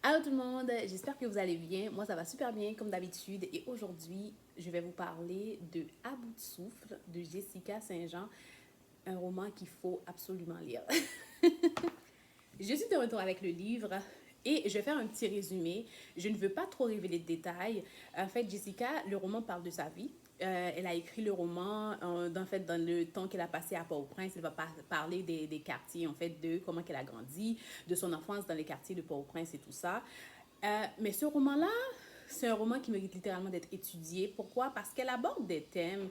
Allô tout le monde, j'espère que vous allez bien. Moi ça va super bien comme d'habitude et aujourd'hui je vais vous parler de À bout de souffle de Jessica Saint-Jean, un roman qu'il faut absolument lire. Je suis de retour avec le livre et je vais faire un petit résumé. Je ne veux pas trop révéler de détails. En fait, Jessica, le roman parle de sa vie. Elle a écrit le roman en fait, dans le temps qu'elle a passé à Port-au-Prince. Elle va parler des quartiers, en fait, de comment elle a grandi, de son enfance dans les quartiers de Port-au-Prince et tout ça. Mais ce roman-là, c'est un roman qui mérite littéralement d'être étudié. Pourquoi? Parce qu'elle aborde des thèmes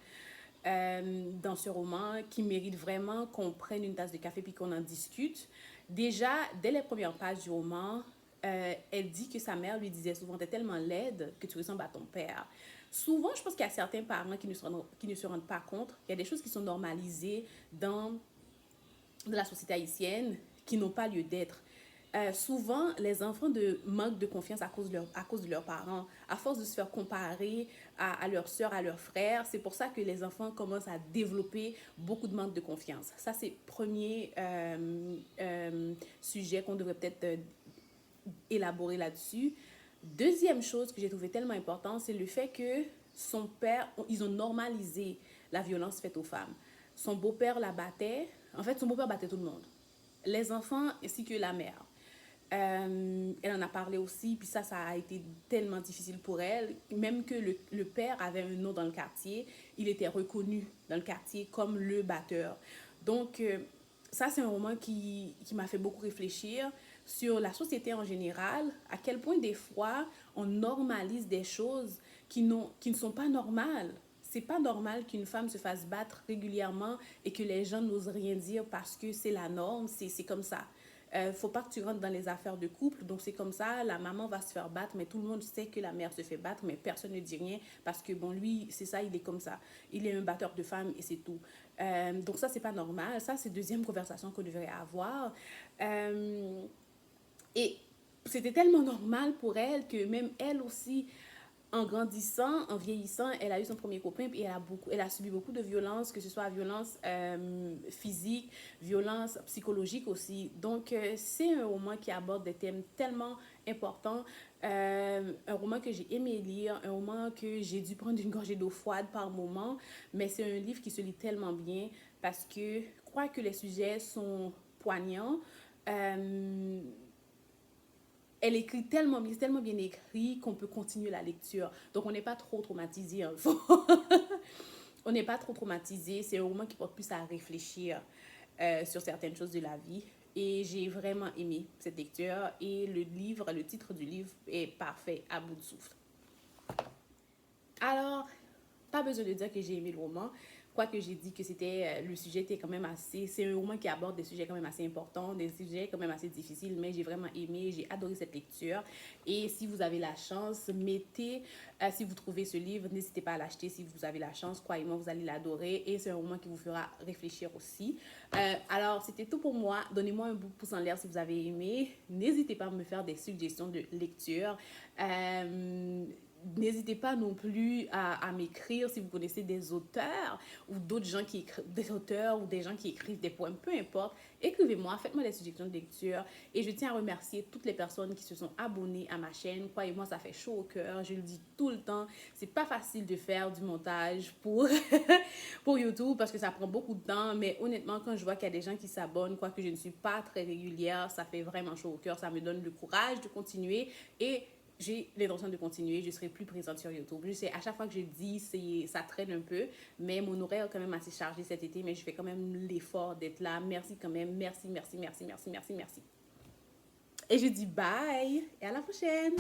dans ce roman qui méritent vraiment qu'on prenne une tasse de café puis qu'on en discute. Déjà, dès les premières pages du roman, elle dit que sa mère lui disait souvent: t'es tellement laide que tu ressembles à ton père. Souvent, je pense qu'il y a certains parents qui ne se rendent pas compte. Il y a des choses qui sont normalisées dans la société haïtienne qui n'ont pas lieu d'être. Souvent, les enfants manquent de confiance à cause de leurs parents, à force de se faire comparer à leurs soeurs, à leurs frères. C'est pour ça que les enfants commencent à développer beaucoup de manque de confiance. Ça, c'est le premier sujet qu'on devrait peut-être élaborer là-dessus. Deuxième chose que j'ai trouvé tellement important, c'est le fait que son père, ils ont normalisé la violence faite aux femmes. Son beau-père la battait. En fait, son beau-père battait tout le monde. Les enfants ainsi que la mère. Elle en a parlé aussi, puis ça a été tellement difficile pour elle. Même que le père avait un nom dans le quartier, il était reconnu dans le quartier comme le batteur. Donc, ça, c'est un roman qui m'a fait beaucoup réfléchir sur la société en général, à quel point des fois on normalise des choses qui ne sont pas normales. C'est pas normal qu'une femme se fasse battre régulièrement et que les gens n'osent rien dire parce que c'est la norme, c'est comme ça. Faut pas que tu rentres dans les affaires de couple, donc c'est comme ça, la maman va se faire battre, mais tout le monde sait que la mère se fait battre, mais personne ne dit rien parce que bon, lui, c'est ça, il est comme ça. Il est un batteur de femmes et c'est tout. Donc ça, c'est pas normal. Ça, c'est deuxième conversation qu'on devrait avoir. Et c'était tellement normal pour elle que même elle aussi, en grandissant, en vieillissant, elle a eu son premier copain et elle a subi beaucoup de violences, que ce soit violence physique, violence psychologique aussi. Donc, c'est un roman qui aborde des thèmes tellement importants. Un roman que j'ai aimé lire, un roman que j'ai dû prendre une gorgée d'eau froide par moment, mais c'est un livre qui se lit tellement bien parce que je crois que les sujets sont poignants. Euh, Elle écrit tellement bien, c'est tellement bien écrit qu'on peut continuer la lecture. Donc on n'est pas trop traumatisé. Hein. On n'est pas trop traumatisé. C'est un roman qui porte plus à réfléchir sur certaines choses de la vie. Et j'ai vraiment aimé cette lecture. Et le titre du livre est parfait, À bout de souffle. Alors, pas besoin de dire que j'ai aimé le roman. Quoique j'ai dit que le sujet était quand même assez... C'est un roman qui aborde des sujets quand même assez importants, des sujets quand même assez difficiles, mais j'ai vraiment aimé, j'ai adoré cette lecture. Et si vous avez la chance, si vous trouvez ce livre, n'hésitez pas à l'acheter si vous avez la chance. Croyez-moi, vous allez l'adorer. Et c'est un roman qui vous fera réfléchir aussi. Alors, c'était tout pour moi. Donnez-moi un beau pouce en l'air si vous avez aimé. N'hésitez pas à me faire des suggestions de lecture. N'hésitez pas non plus à m'écrire si vous connaissez des auteurs ou d'autres gens qui écrivent, des auteurs ou des gens qui écrivent des poèmes, peu importe. Écrivez-moi, faites-moi des suggestions de lecture. Et je tiens à remercier toutes les personnes qui se sont abonnées à ma chaîne. Croyez-moi, ça fait chaud au cœur. Je le dis tout le temps. C'est pas facile de faire du montage pour, pour YouTube parce que ça prend beaucoup de temps. Mais honnêtement, quand je vois qu'il y a des gens qui s'abonnent, quoique je ne suis pas très régulière, ça fait vraiment chaud au cœur. Ça me donne le courage de continuer. Et j'ai l'intention de continuer, je serai plus présente sur YouTube. Je sais, à chaque fois que je dis, ça traîne un peu, mais mon horaire est quand même assez chargé cet été, mais je fais quand même l'effort d'être là. Merci quand même, merci, merci, merci, merci, merci, merci. Et je dis bye et à la prochaine.